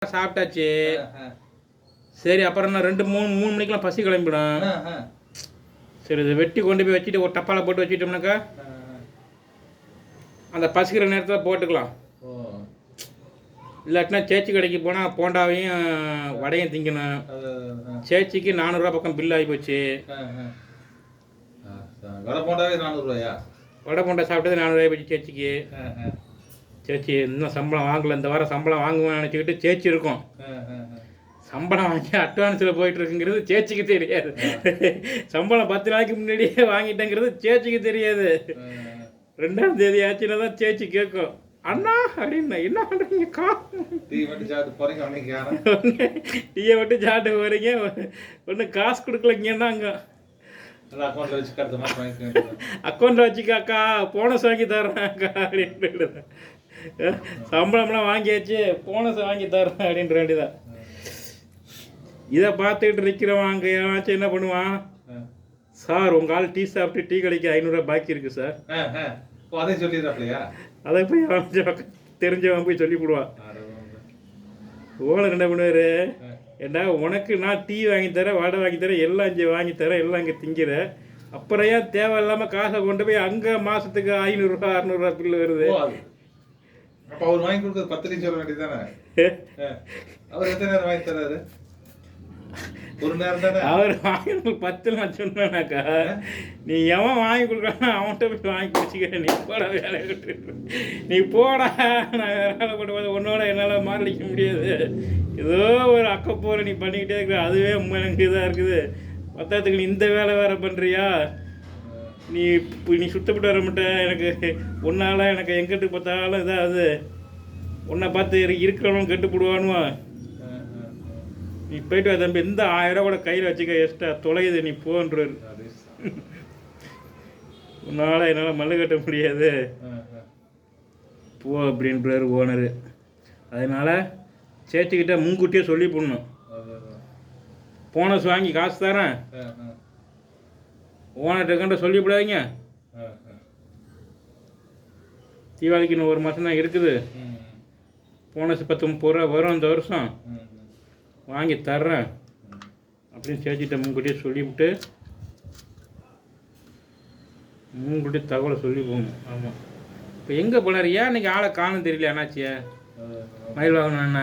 சாப்பிட்டாச்சு. சரி அப்புறம் நான் 2 3 மணிக்கெல்லாம் பசி கிளம்பிடும். சரி இதை வெட்டி கொண்டு போய் வச்சுட்டு ஒரு டப்பாவில் போட்டு வச்சுட்டோம்னாக்கா அந்த பசிக்கிற நேரத்தில் போட்டுக்கலாம். இல்லாட்டினா சேச்சி கடைக்கு போனால் போண்டாவையும் வடையும் திங்கணும். சேச்சிக்கு 400 பக்கம் பில் ஆகி போச்சு. வடை போண்டாவே 400 வடை போண்டா சாப்பிட்டது 400 போச்சு சேச்சிக்கு. சேச்சி இன்னும் சம்பளம் வாங்கலை, இந்த வாரம் சம்பளம் வாங்குவேன் நினச்சிக்கிட்டு சேச்சி இருக்கும். சம்பளம் வாங்கி அட்வான்ஸில் போயிட்டு இருக்குங்கிறது சேச்சிக்கு தெரியாது. சம்பளம் 10 நாளைக்கு முன்னாடியே வாங்கிட்டேங்கிறது சேச்சிக்கு தெரியாது. 2ஆம் தேதி ஆச்சுன்னா தான் சேச்சி கேட்கும், அண்ணா அப்படின்னு என்ன பண்ணுறீங்க, டீயை மட்டும் சாப்பிட்டு போகிறீங்க, ஒன்றும் காசு கொடுக்கலங்கன்னாங்க. அக்கௌண்ட்டில் வச்சுக்காக்கா போனஸ் வாங்கி தர்றேன் அக்கா அப்படின்ட்டு. சம்பளம்லாம் வாங்கியாச்சு, போனஸ் வாங்கி தர்றேன் அப்படின்ற வேண்டியதான். இதை பார்த்துக்கிட்டு இருக்கிறவன் அங்கே ஏதாச்சும் என்ன பண்ணுவான், சார் உங்கள் ஆள் டீ சாப்பிட்டு டீ கடைக்கு 500 பாக்கி இருக்குது சார், அதை சொல்லிடுறாப்லையா? அதை போய் தெரிஞ்சவன் போய் சொல்லி போடுவான். ஓனர் என்ன பண்ணுவார், ஏண்டா உனக்கு நான் டீ வாங்கி தரேன், வடை வாங்கி தரேன், எல்லாம் இங்கே வாங்கி தரேன், எல்லாம் இங்கே திங்கிற, அப்புறம் ஏன் தேவையில்லாமல் காசை கொண்டு போய் அங்கே மாதத்துக்கு 500 600 பில்லு வருது. அப்போ அவர் வாங்கி கொடுக்குறது 10 நிமிஷம் சொல்ல வேண்டியதானே? அவர் எத்தனை நேரம் வாங்கி தராரு? ஒரு நேரம் தானே. அவர் வாங்கி 10 நான் சொன்னாக்கா, நீ எவன் வாங்கி கொடுக்குறானோ அவன்கிட்ட போய் வாங்கி குடிச்சிக்கிறேன், நீ போட வேலை விட்டு, நீ போடா, நான் வேலை போட்டு போது உன்னோட என்னால் மாறடிக்க முடியாது, ஏதோ ஒரு அக்கப்போரை நீ பண்ணிக்கிட்டே இருக்கிற, அதுவே எனக்கு இதாக இருக்குது, மொத்தத்துக்கு நீ இந்த வேலை வேறு பண்ணுறியா, நீ சுத்தப்பட்டு வர மாட்டே, எனக்கு ஒன்றால் எனக்கு எங்கிட்டு பார்த்தாலும் இதாகுது, உன்னை பார்த்து இருக்கிறவனும் கெட்டு போடுவானுவா, நீ போயிட்டு வா தம்பி, இந்த 1000 கூட கையில் வச்சுக்க, எக்ஸ்ட்ரா தொலையுது, நீ போன்றாரு. உன்னால் என்னால் மல்லு கட்ட முடியாது, போ அப்படின்றாரு ஓனரு. அதனால் சேச்சிக்கிட்ட முன்கூட்டியே சொல்லி போடணும், போனஸ் வாங்கி காசு தரேன், ஓனர்கிட்ட சொல்லிவிடாதீங்க, தீபாவளிக்கு இன்னும் 1 மாதம் தான் இருக்குது, போனஸ் 10 30 ரூபா வரும் இந்த வருஷம், வாங்கி தர்றேன் அப்படின்னு சேச்சிட்ட முன்கூட்டியே சொல்லிவிட்டு முன்கூட்டியே தகவலை சொல்லி போகணும். ஆமாம், இப்போ எங்கே போனார், ஏன் இன்றைக்கி ஆளை காணும் தெரியல, என்னாச்சியா மயில் வாகனம் என்ன